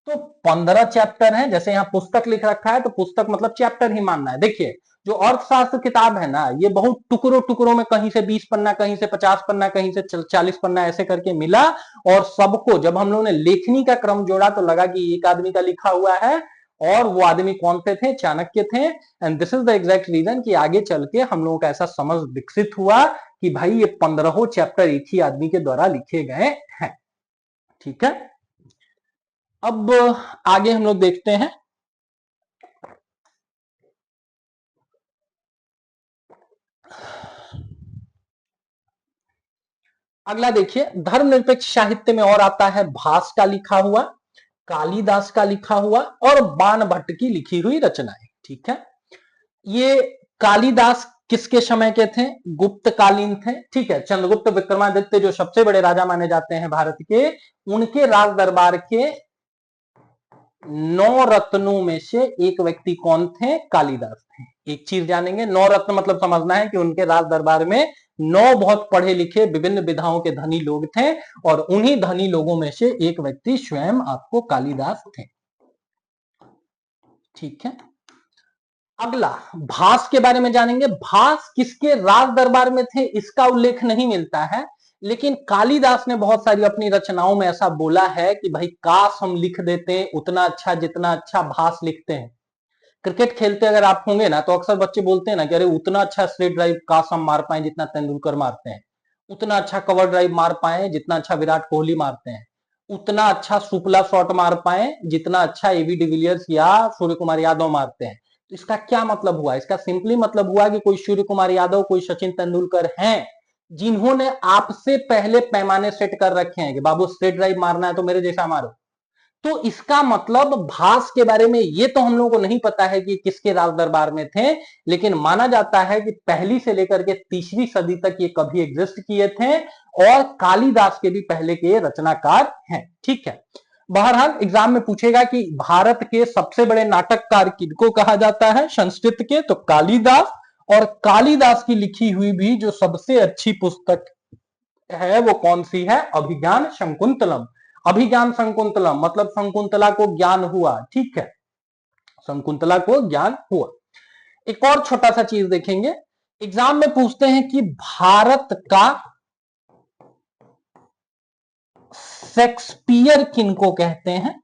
तो 15 चैप्टर हैं। जैसे यहाँ पुस्तक लिख रखा है तो पुस्तक मतलब चैप्टर ही मानना है। देखिए, जो अर्थशास्त्र किताब है ना, ये बहुत टुकड़ों टुकड़ों में, कहीं से 20 पन्ना, कहीं से 50 पन्ना, कहीं से 40 पन्ना ऐसे करके मिला। और सबको जब हम लोगों ने लेखनी का क्रम जोड़ा तो लगा कि एक आदमी का लिखा हुआ है, और वो आदमी कौन से थे? चाणक्य थे। And this is the exact reason कि आगे चल के हम लोगों का ऐसा समझ विकसित हुआ कि भाई ये 15 चैप्टर एक ही आदमी के द्वारा लिखे गए हैं। ठीक है, अब आगे हम लोग देखते हैं। अगला देखिए, धर्मनिरपेक्ष साहित्य में और आता है भास का लिखा हुआ, कालिदास का लिखा हुआ और बाण भट्ट की लिखी हुई रचनाएं। ठीक है, ये कालिदास किसके समय के थे? गुप्तकालीन थे। ठीक है, चंद्रगुप्त विक्रमादित्य जो सबसे बड़े राजा माने जाते हैं भारत के, उनके राज दरबार के 9 रत्नों में से एक व्यक्ति कौन थे? कालिदास थे। एक चीज जानेंगे, 9 रत्न मतलब समझना है कि उनके राज दरबार में 9 बहुत पढ़े लिखे विभिन्न विधाओं के धनी लोग थे, और उन्हीं धनी लोगों में से एक व्यक्ति स्वयं आपको कालिदास थे। ठीक है, अगला भास के बारे में जानेंगे। भास किसके राज दरबार में थे इसका उल्लेख नहीं मिलता है, लेकिन कालिदास ने बहुत सारी अपनी रचनाओं में ऐसा बोला है कि भाई काश हम लिख देते उतना अच्छा जितना अच्छा भास लिखते हैं। क्रिकेट खेलते अगर आप होंगे ना तो अक्सर बच्चे बोलते हैं ना कि अरे उतना अच्छा स्ट्रेट ड्राइव काश हम मार पाए जितना तेंदुलकर मारते हैं, उतना अच्छा कवर ड्राइव मार पाए जितना अच्छा विराट कोहली मारते हैं, उतना अच्छा सुपला शॉट मार पाए जितना अच्छा एबी डिविलियर्स या सूर्य कुमार यादव मारते हैं। तो इसका क्या मतलब हुआ? इसका सिंपली मतलब हुआ कि कोई सूर्य कुमार यादव, कोई सचिन तेंदुलकर हैं जिन्होंने आपसे पहले पैमाने सेट कर रखे हैं कि बाबू स्ट्रेट ड्राइव मारना है तो मेरे जैसा मारो। तो इसका मतलब भास के बारे में ये तो हम लोगों को नहीं पता है कि किसके राज दरबार में थे, लेकिन माना जाता है कि पहली से लेकर के 3वीं सदी तक ये कभी एग्जिस्ट किए थे, और कालिदास के भी पहले के रचनाकार हैं। ठीक है, बहरहाल एग्जाम में पूछेगा कि भारत के सबसे बड़े नाटककार किनको कहा जाता है संस्कृत के? तो कालिदास। और कालिदास की लिखी हुई भी जो सबसे अच्छी पुस्तक है वो कौन सी है? अभिज्ञान शकुंतलम। अभिज्ञान शकुंतलम मतलब शकुंतला को ज्ञान हुआ। ठीक है, शकुंतला को ज्ञान हुआ। एक और छोटा सा चीज देखेंगे, एग्जाम में पूछते हैं कि भारत का शेक्सपियर किनको कहते हैं?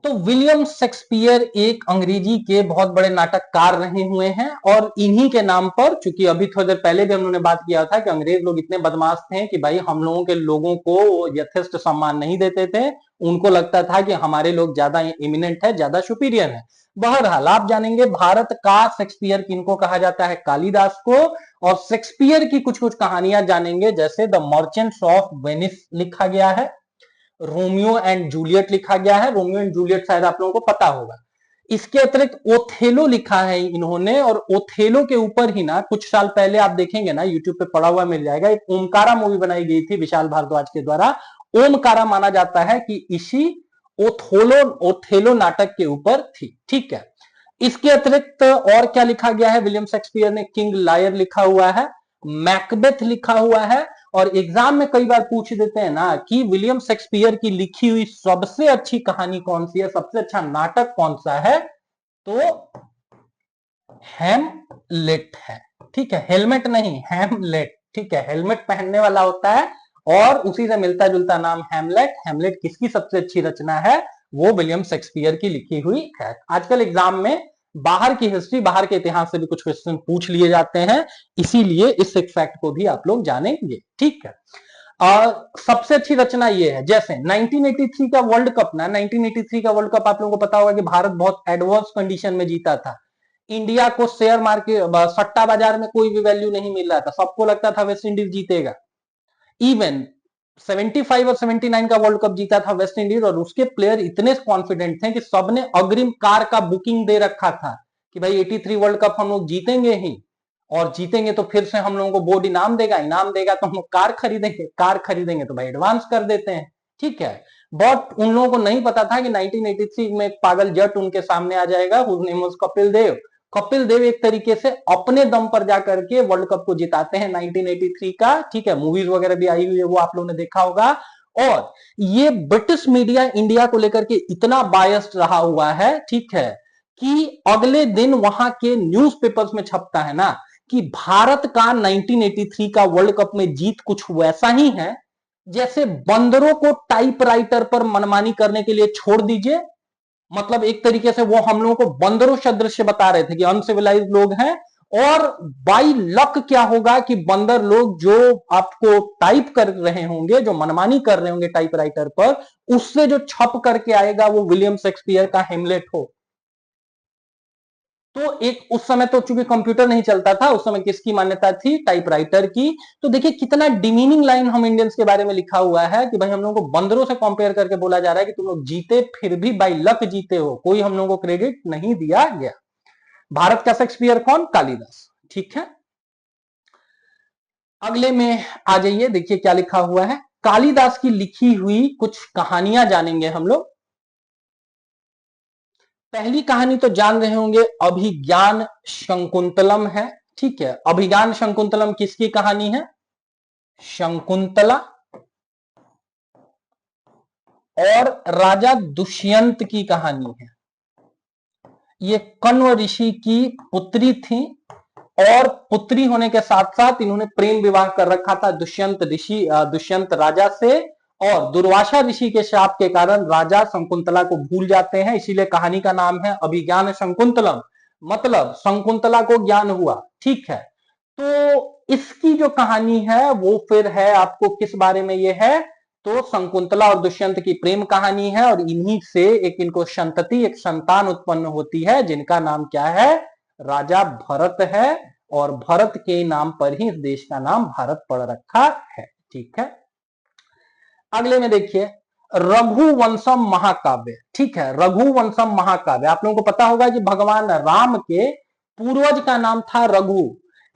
तो विलियम शेक्सपियर एक अंग्रेजी के बहुत बड़े नाटककार रहे हुए हैं, और इन्हीं के नाम पर, चूंकि अभी थोड़ी देर पहले भी हम लोगों ने बात किया था कि अंग्रेज लोग इतने बदमाश थे कि भाई हम लोगों के लोगों को यथेष्ट सम्मान नहीं देते थे। उनको लगता था कि हमारे लोग ज्यादा इमिनेंट है, ज्यादा सुपीरियर है। बहरहाल आप जानेंगे भारत का शेक्सपियर किनको कहा जाता है? कालिदास को। और शेक्सपियर की कुछ कुछ कहानियां जानेंगे, जैसे द मर्चेंट्स ऑफ वेनिस लिखा गया है, रोमियो एंड जूलियट लिखा गया है। रोमियो एंड जूलियट शायद आप लोगों को पता होगा। इसके अतिरिक्त ओथेलो लिखा है इन्होंने, और ओथेलो के ऊपर ही ना कुछ साल पहले आप देखेंगे ना यूट्यूब पे पड़ा हुआ मिल जाएगा, एक ओमकारा मूवी बनाई गई थी विशाल भारद्वाज के द्वारा। ओमकारा माना जाता है कि इसी ओथेलो नाटक के ऊपर थी। ठीक है, इसके अतिरिक्त और क्या लिखा गया है विलियम शेक्सपियर ने? किंग लायर लिखा हुआ है, मैकबेथ लिखा हुआ है। और एग्जाम में कई बार पूछ देते हैं ना कि विलियम शेक्सपियर की लिखी हुई सबसे अच्छी कहानी कौन सी है, सबसे अच्छा नाटक कौन सा है? तो हैमलेट है। ठीक है, हेलमेट नहीं, हैमलेट। ठीक है, हेलमेट पहनने वाला होता है और उसी से मिलता जुलता नाम हैमलेट। हैमलेट किसकी सबसे अच्छी रचना है? वो विलियम शेक्सपियर की लिखी हुई है। आजकल एग्जाम में बाहर की हिस्ट्री, बाहर के इतिहास से भी कुछ क्वेश्चन पूछ लिए जाते हैं, इसीलिए इस एक फैक्ट को भी आप लोग जानेंगे। ठीक है, सबसे अच्छी रचना ये है, जैसे 1983 का वर्ल्ड कप ना, 1983 का वर्ल्ड कप आप लोगों को पता होगा कि भारत बहुत एडवर्स कंडीशन में जीता था। इंडिया को शेयर मार्केट सट्टा बाजार में कोई भी वैल्यू नहीं मिल रहा था, सबको लगता था वेस्ट इंडीज जीतेगा। इवन 75 और 79 का वर्ल्ड कप जीता था वेस्ट इंडीज, और उसके प्लेयर इतने कॉन्फिडेंट थे कि सबने अग्रिम कार का बुकिंग दे रखा था कि भाई 83 वर्ल्ड कप हम लोग जीतेंगे ही, और जीतेंगे तो फिर से हम लोगों को बोर्ड इनाम देगा, इनाम देगा तो हम लोग कार खरीदेंगे, कार खरीदेंगे तो भाई एडवांस कर देते हैं, ठीक है। बट उन लोगों को नहीं पता था कि 1983 में एक पागल जट उनके सामने आ जाएगा, whose name was Kapil Dev. Kapil Dev एक तरीके से अपने दम पर जाकर के वर्ल्ड कप को जिताते हैं 1983 का, ठीक है। मूवीज वगैरह भी आई हुई है, वो आप लोगों ने देखा होगा। और ये ब्रिटिश मीडिया इंडिया को लेकर के इतना बायस्ड रहा हुआ है, ठीक है, कि अगले दिन वहां के न्यूज़पेपर्स में छपता है ना कि भारत का 1983 का वर्ल्ड कप में जीत कुछ वैसा ही है जैसे बंदरों को टाइपराइटर पर मनमानी करने के लिए छोड़ दीजिए। मतलब एक तरीके से वो हम लोगों को बंदरों सदृश बता रहे थे कि अनसिविलाइज लोग हैं, और बाई लक क्या होगा कि बंदर लोग जो आपको टाइप कर रहे होंगे, जो मनमानी कर रहे होंगे टाइपराइटर पर, उससे जो छप करके आएगा वो विलियम शेक्सपियर का हेमलेट हो। तो एक उस समय तो चूंकि कंप्यूटर नहीं चलता था, उस समय किसकी मान्यता थी? टाइपराइटर की। तो देखिए कितना डिमीनिंग लाइन हम इंडियंस के बारे में लिखा हुआ है कि भाई हम लोगों को बंदरों से कंपेयर करके बोला जा रहा है कि तुम लोग जीते फिर भी बाई लक जीते हो, कोई हम लोगों को क्रेडिट नहीं दिया गया। भारत का शेक्सपियर कौन? कालिदास, ठीक है। अगले में आ जाइए, देखिए क्या लिखा हुआ है। कालिदास की लिखी हुई कुछ कहानियां जानेंगे हम लोग। पहली कहानी तो जान रहे होंगे, अभिज्ञान शकुंतलम है, ठीक है। अभिज्ञान शकुंतलम किसकी कहानी है? शकुंतला और राजा दुष्यंत की कहानी है। ये कण्व ऋषि की पुत्री थी, और पुत्री होने के साथ साथ इन्होंने प्रेम विवाह कर रखा था दुष्यंत राजा से, और दुर्वासा ऋषि के शाप के कारण राजा शकुंतला को भूल जाते हैं, इसीलिए कहानी का नाम है अभिज्ञान शकुंतलम, मतलब शकुंतला को ज्ञान हुआ, ठीक है। तो इसकी जो कहानी है वो फिर है आपको किस बारे में? ये है तो शकुंतला और दुष्यंत की प्रेम कहानी है, और इन्हीं से एक इनको संतति, एक संतान उत्पन्न होती है जिनका नाम क्या है? राजा भरत है, और भरत के नाम पर ही इस देश का नाम भारत पड़ रखा है, ठीक है। अगले में देखिए रघुवंशम महाकाव्य, ठीक है। रघुवंशम महाकाव्य, आप लोगों को पता होगा कि भगवान राम के पूर्वज का नाम था Raghu,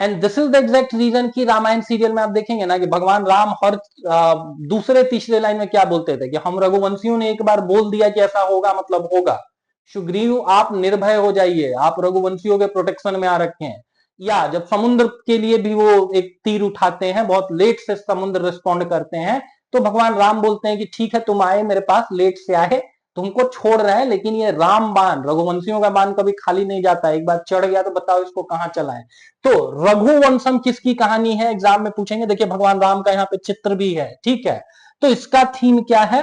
and this is the exact reason कि रामायण सीरियल में आप देखेंगे ना कि भगवान राम हर दूसरे तीसरे लाइन में क्या बोलते थे कि हम रघुवंशियों ने एक बार बोल दिया कि ऐसा होगा मतलब होगा। सुग्रीव आप निर्भय हो जाइए, आप रघुवंशियों के प्रोटेक्शन में आ रखे हैं। या जब समुद्र के लिए भी वो एक तीर उठाते हैं, बहुत लेट से समुद्र रिस्पॉन्ड करते हैं, तो भगवान राम बोलते हैं कि ठीक है तुम आए मेरे पास, लेट से आए, तुमको छोड़ रहे हैं, लेकिन ये राम बाण, रघुवंशियों का बाण कभी खाली नहीं जाता, एक बार चढ़ गया तो बताओ इसको कहां चलाएं। तो रघुवंशम किसकी कहानी है? एग्जाम में पूछेंगे। देखिए भगवान राम का यहाँ पे चित्र भी है, ठीक है। तो इसका थीम क्या है?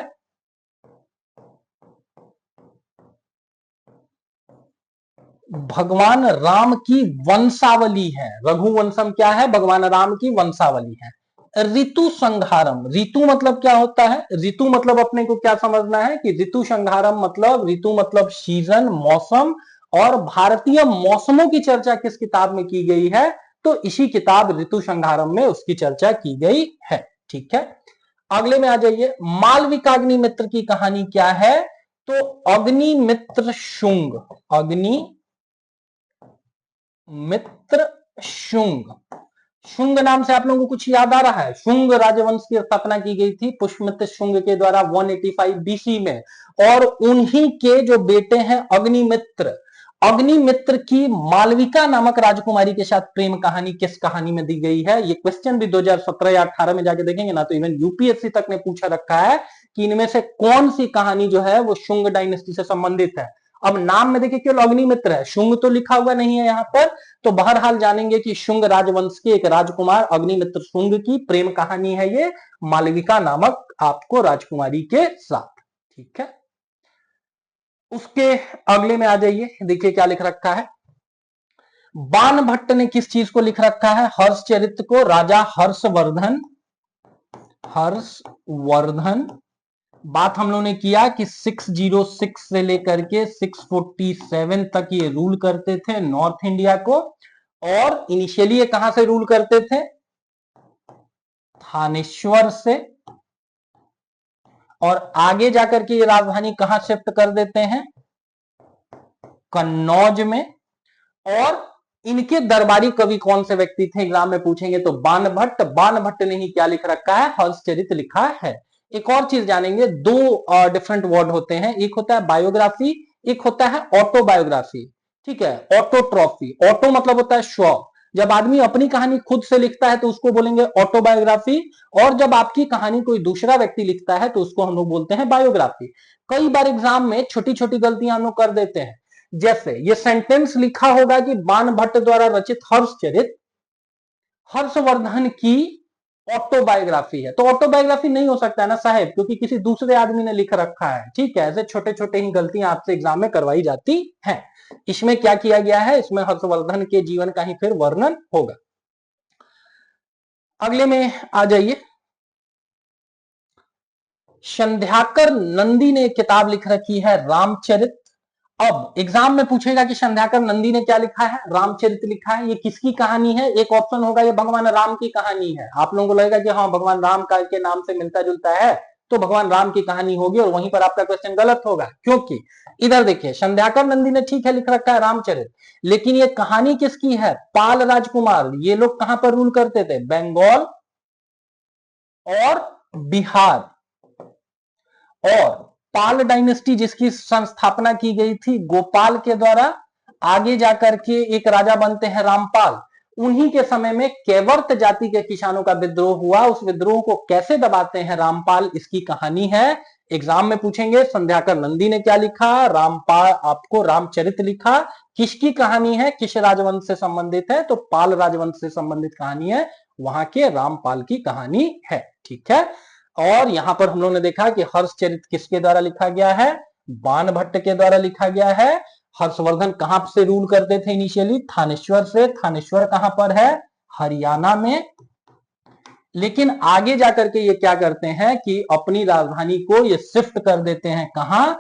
भगवान राम की वंशावली है। रघुवंशम क्या है? भगवान राम की वंशावली है। ऋतु संहारम, ऋतु मतलब क्या होता है? ऋतु मतलब अपने को क्या समझना है कि ऋतु संहारम मतलब, ऋतु मतलब सीजन, मौसम, और भारतीय मौसमों की चर्चा किस किताब में की गई है? तो इसी किताब ऋतु संहारम में उसकी चर्चा की गई है, ठीक है। अगले में आ जाइए, मालविकाग्निमित्र की कहानी क्या है? तो अग्निमित्र शुंग, अग्नि मित्र शुंग, शुंग नाम से आप लोगों को कुछ याद आ रहा है? शुंग राजवंश की स्थापना की गई थी पुष्यमित्र शुंग के द्वारा 185 बीसी में, और उन्हीं के जो बेटे हैं अग्निमित्र, अग्निमित्र की मालविका नामक राजकुमारी के साथ प्रेम कहानी किस कहानी में दी गई है? ये क्वेश्चन भी 2017 या 18 में जाके देखेंगे ना तो इवन यूपीएससी तक ने पूछा रखा है कि इनमें से कौन सी कहानी जो है वो शुंग डायनेस्टी से संबंधित है। अब नाम में देखिए केवल अग्निमित्र है, शुंग तो लिखा हुआ नहीं है यहां पर, तो बहरहाल जानेंगे कि शुंग राजवंश के एक राजकुमार अग्निमित्र शुंग की प्रेम कहानी है ये, मालविका नामक आपको राजकुमारी के साथ, ठीक है। उसके अगले में आ जाइए, देखिए क्या लिख रखा है। बाण भट्ट ने किस चीज को लिख रखा है? हर्ष चरित्र को। राजा हर्षवर्धन बात हम लोगों ने किया कि 606 से लेकर के 647 तक ये रूल करते थे नॉर्थ इंडिया को, और इनिशियली ये कहां से रूल करते थे? थानेश्वर से, और आगे जाकर के ये राजधानी कहां शिफ्ट कर देते हैं? कन्नौज में। और इनके दरबारी कवि कौन से व्यक्ति थे एग्जाम में पूछेंगे तो बाणभट्ट। बाणभट्ट ने ही क्या लिख रखा है? हर्षचरित लिखा है। एक और चीज जानेंगे, दो डिफरेंट वर्ड होते हैं, एक होता है बायोग्राफी, एक होता है ऑटोबायोग्राफी। ठीक है, ऑटोट्रॉफी, ऑटो मतलब होता है स्व, जब आदमी अपनी कहानी खुद से लिखता है तो उसको बोलेंगे ऑटोबायोग्राफी, और जब आपकी कहानी कोई दूसरा व्यक्ति लिखता है तो उसको हम लोग बोलते हैं बायोग्राफी। कई बार एग्जाम में छोटी छोटी गलतियां हम लोग कर देते हैं, जैसे ये सेंटेंस लिखा होगा कि बाणभट्ट द्वारा रचित हर्षचरित हर्षवर्धन की ऑटोबायोग्राफी है, तो ऑटोबायोग्राफी नहीं हो सकता है ना साहब, क्योंकि किसी दूसरे आदमी ने लिख रखा है। ठीक है, ऐसे छोटे छोटे ही गलतियां आपसे एग्जाम में करवाई जाती हैं। इसमें क्या किया गया है? इसमें हर्षवर्धन के जीवन का ही फिर वर्णन होगा। अगले में आ जाइए, संध्याकर नंदी ने किताब लिख रखी है रामचरित। अब एग्जाम में पूछेगा कि संध्याकर नंदी ने क्या लिखा है? रामचरित लिखा है। ये किसकी कहानी है? एक ऑप्शन होगा ये भगवान राम की कहानी है। आप लोगों को लगेगा कि हाँ भगवान राम का के नाम से मिलता जुलता है, तो भगवान राम की कहानी होगी, और वहीं पर आपका क्वेश्चन गलत होगा, क्योंकि इधर देखिए संध्याकर नंदी ने ठीक है लिख रखा है रामचरित, लेकिन ये कहानी किसकी है? पाल राजकुमार। ये लोग कहां पर रूल करते थे? बंगाल और बिहार। और पाल डायनेस्टी जिसकी संस्थापना की गई थी गोपाल के द्वारा, आगे जाकर के एक राजा बनते हैं रामपाल, उन्हीं के समय में केवर्त जाति के किसानों का विद्रोह हुआ। उस विद्रोह को कैसे दबाते हैं रामपाल, इसकी कहानी है। एग्जाम में पूछेंगे संध्याकर नंदी ने क्या लिखा? रामपाल आपको रामचरित लिखा। किसकी कहानी है? किस राजवंश से संबंधित है? तो पाल राजवंश से संबंधित कहानी है, वहां के रामपाल की कहानी है। ठीक है, और यहां पर हम लोगों ने देखा कि हर्षचरित किसके द्वारा लिखा गया है? बाणभट्ट के द्वारा लिखा गया है। हर्षवर्धन कहां से रूल करते थे इनिशियली? थानेश्वर से। थानेश्वर कहां पर है? हरियाणा में। लेकिन आगे जाकर के ये क्या करते हैं कि अपनी राजधानी को ये शिफ्ट कर देते हैं कहां?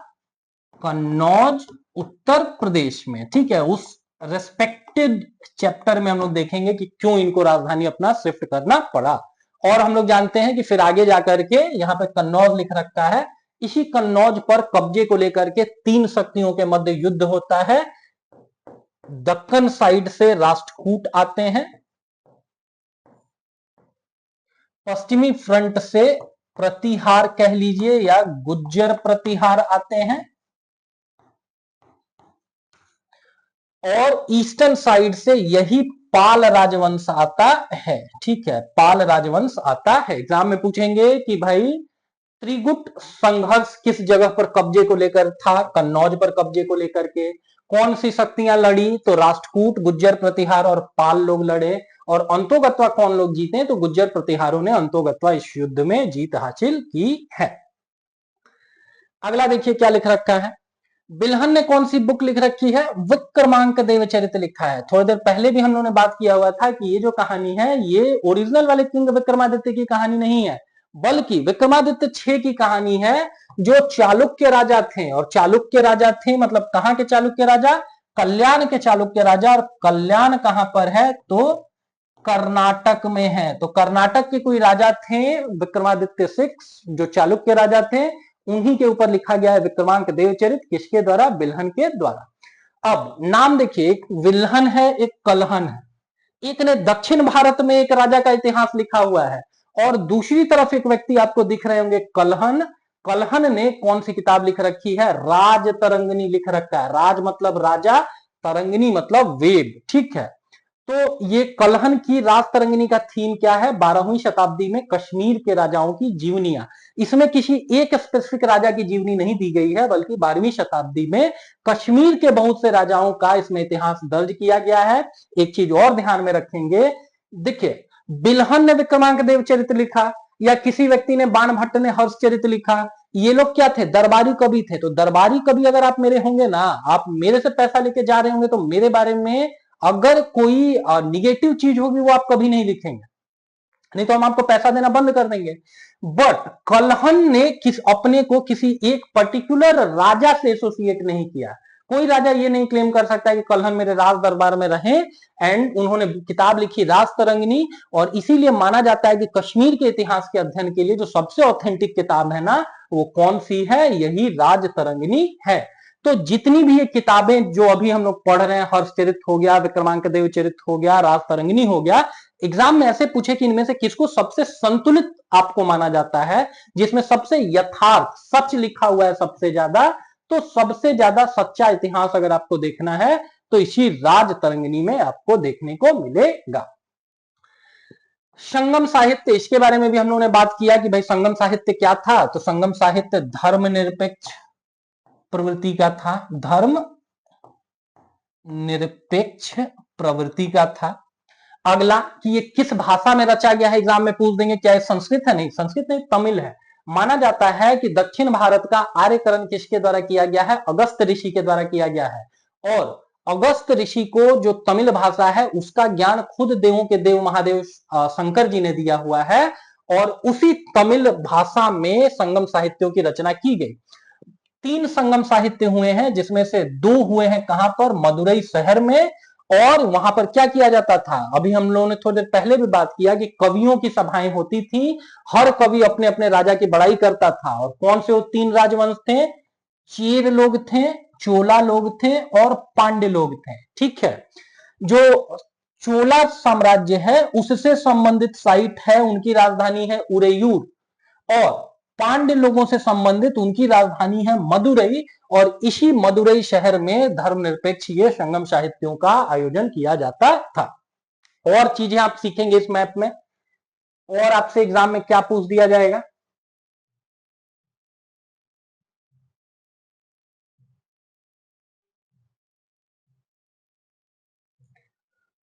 कन्नौज, उत्तर प्रदेश में। ठीक है, उस रेस्पेक्टेड चैप्टर में हम लोग देखेंगे कि क्यों इनको राजधानी अपना शिफ्ट करना पड़ा। और हम लोग जानते हैं कि फिर आगे जाकर के यहाँ पे कन्नौज लिख रखा है, इसी कन्नौज पर कब्जे को लेकर के तीन शक्तियों के मध्य युद्ध होता है। दक्कन साइड से राष्ट्रकूट आते हैं, पश्चिमी फ्रंट से प्रतिहार कह लीजिए या गुज्जर प्रतिहार आते हैं, और ईस्टर्न साइड से यही पाल राजवंश आता है। ठीक है, पाल राजवंश आता है। एग्जाम में पूछेंगे कि भाई त्रिगुट संघर्ष किस जगह पर कब्जे को लेकर था? कन्नौज पर कब्जे को लेकर के। कौन सी शक्तियां लड़ी? तो राष्ट्रकूट, गुज्जर प्रतिहार और पाल लोग लड़े। और अंतोगत्वा कौन लोग जीते? तो गुज्जर प्रतिहारों ने अंतोगत्वा इस युद्ध में जीत हासिल की है। अगला देखिए क्या लिख रखा है, बिल्हन ने कौन सी बुक लिख रखी है? विक्रमांक देवचरित लिखा है। थोड़ी देर पहले भी हम लोगों ने बात किया हुआ था कि ये जो कहानी है ये ओरिजिनल वाले किंग विक्रमादित्य की कहानी नहीं है, बल्कि विक्रमादित्य 6 की कहानी है, जो चालुक्य राजा थे। और चालुक्य राजा थे मतलब कहां के चालुक्य राजा? कल्याण के चालुक्य राजा। और कल्याण कहां पर है? तो कर्नाटक में है। तो कर्नाटक के कोई राजा थे विक्रमादित्य 6, जो चालुक्य राजा थे, उन्हीं के ऊपर लिखा गया है विक्रमांक देवचरित। किसके द्वारा? बिल्हन के द्वारा। अब नाम देखिए, एक विल्हन है, एक कलहन है। एक ने दक्षिण भारत में एक राजा का इतिहास लिखा हुआ है, और दूसरी तरफ एक व्यक्ति आपको दिख रहे होंगे कलहन। कलहन ने कौन सी किताब लिख रखी है? राज तरंगिणी लिख रखा है। राज मतलब राजा, तरंगिणी मतलब वेद। ठीक है, तो ये कलहन की राज तरंगिणी का थीम क्या है? 12वीं शताब्दी में कश्मीर के राजाओं की जीवनियां। इसमें किसी एक स्पेसिफिक राजा की जीवनी नहीं दी गई है, बल्कि 12वीं शताब्दी में कश्मीर के बहुत से राजाओं का इसमें इतिहास दर्ज किया गया है। एक चीज और ध्यान में रखेंगे, देखिए बिल्हन ने विक्रमांक देवचरित लिखा, या किसी व्यक्ति ने बाणभट्ट ने हर्षचरित लिखा, ये लोग क्या थे? दरबारी कवि थे। तो दरबारी कवि अगर आप मेरे होंगे ना, आप मेरे से पैसा लेके जा रहे होंगे, तो मेरे बारे में अगर कोई निगेटिव चीज होगी वो आप कभी नहीं लिखेंगे। नहीं तो हम आपको पैसा देना बंद कर देंगे। बट कल्हन ने अपने को किसी एक पर्टिकुलर राजा से एसोसिएट नहीं किया। कोई राजा ये नहीं क्लेम कर सकता कि कल्हन मेरे राज दरबार में रहे एंड उन्होंने किताब लिखी राज तरंगिनी, और इसीलिए माना जाता है कि कश्मीर के इतिहास के अध्ययन के लिए जो सबसे ऑथेंटिक किताब है ना, वो कौन सी है, यही राज तरंगिनी है। तो जितनी भी ये किताबें जो अभी हम लोग पढ़ रहे हैं, हर्षचरित हो गया, विक्रमांकदेव चरित हो गया, राज तरंगिनी हो गया, एग्जाम में ऐसे पूछे कि इनमें से किसको सबसे संतुलित आपको माना जाता है, जिसमें सबसे यथार्थ सच लिखा हुआ है सबसे ज्यादा, तो सबसे ज्यादा सच्चा इतिहास अगर आपको देखना है तो इसी राज तरंगिनी में आपको देखने को मिलेगा। संगम साहित्य, इसके बारे में भी हम लोगों ने बात किया कि भाई संगम साहित्य क्या था। तो संगम साहित्य धर्मनिरपेक्ष प्रवृत्ति का था, धर्म निरपेक्ष प्रवृत्ति का था। अगला कि ये किस भाषा में रचा गया है, एग्जाम में पूछ देंगे। क्या ये संस्कृत है? नहीं, संस्कृत नहीं, तमिल है। माना जाता है कि दक्षिण भारत का आर्यकरण किसके द्वारा किया गया है? अगस्त ऋषि के द्वारा किया गया है। और अगस्त ऋषि को जो तमिल भाषा है उसका ज्ञान खुद देवों के देव महादेव शंकर जी ने दिया हुआ है, और उसी तमिल भाषा में संगम साहित्यों की रचना की गई। 3 संगम साहित्य हुए हैं, जिसमें से 2 हुए हैं कहां पर? मदुरई शहर में। और वहां पर क्या किया जाता था, अभी हम लोगों ने थोड़ी देर पहले भी बात किया कि कवियों की सभाएं होती थी, हर कवि अपने अपने राजा की बड़ाई करता था। और कौन से वो 3 राजवंश थे? चेर लोग थे, चोला लोग थे और पांड्य लोग थे। ठीक है, जो चोला साम्राज्य है उससे संबंधित साइट है, उनकी राजधानी है उरेयूर, और पांड्य लोगों से संबंधित उनकी राजधानी है मदुरई। और इसी मदुरई शहर में धर्मनिरपेक्ष ये संगम साहित्यों का आयोजन किया जाता था। और चीजें आप सीखेंगे इस मैप में, और आपसे एग्जाम में क्या पूछ दिया जाएगा।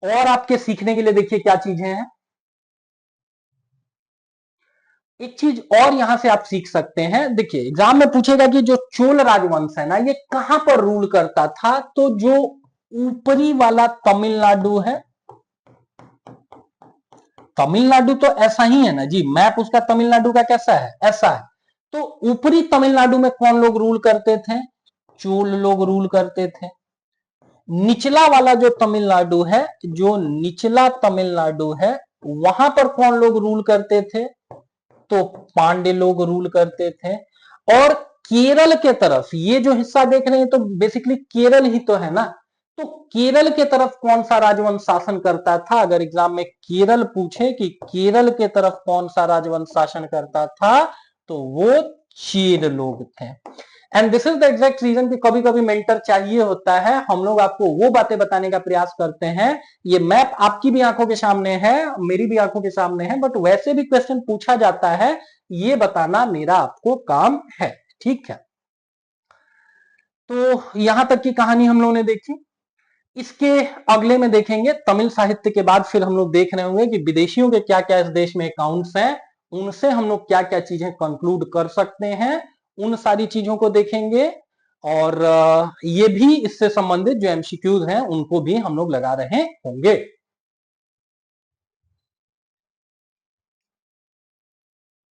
और आपके सीखने के लिए देखिए क्या चीजें हैं। एक चीज और यहां से आप सीख सकते हैं, देखिए एग्जाम में पूछेगा कि जो चोल राजवंश है ना, ये कहां पर रूल करता था। तो जो ऊपरी वाला तमिलनाडु है, तमिलनाडु तो ऐसा ही है ना जी, मैप उसका तमिलनाडु का कैसा है? ऐसा है। तो ऊपरी तमिलनाडु में कौन लोग रूल करते थे? चोल लोग रूल करते थे। निचला वाला जो तमिलनाडु है, जो निचला तमिलनाडु है, वहां पर कौन लोग रूल करते थे? तो पांड्य लोग रूल करते थे। और केरल के तरफ ये जो हिस्सा देख रहे हैं, तो बेसिकली केरल ही तो है ना। तो केरल के तरफ कौन सा राजवंश शासन करता था? अगर एग्जाम में केरल पूछे कि केरल के तरफ कौन सा राजवंश शासन करता था, तो वो चेर लोग थे। And this is the exact reason कि कभी कभी मेंटर चाहिए होता है, हम लोग आपको वो बातें बताने का प्रयास करते हैं। ये मैप आपकी भी आंखों के सामने है, मेरी भी आंखों के सामने है, बट वैसे भी क्वेश्चन पूछा जाता है, ये बताना मेरा आपको काम है। ठीक है, तो यहां तक की कहानी हम लोगों ने देखी। इसके अगले में देखेंगे तमिल साहित्य के बाद, फिर हम लोग देख रहे होंगे कि विदेशियों के क्या क्या इस देश में अकाउंट्स हैं, उनसे हम लोग क्या क्या चीजें कंक्लूड कर सकते हैं, उन सारी चीजों को देखेंगे। और ये भी इससे संबंधित जो एमसीक्यूज हैं उनको भी हम लोग लगा रहे होंगे।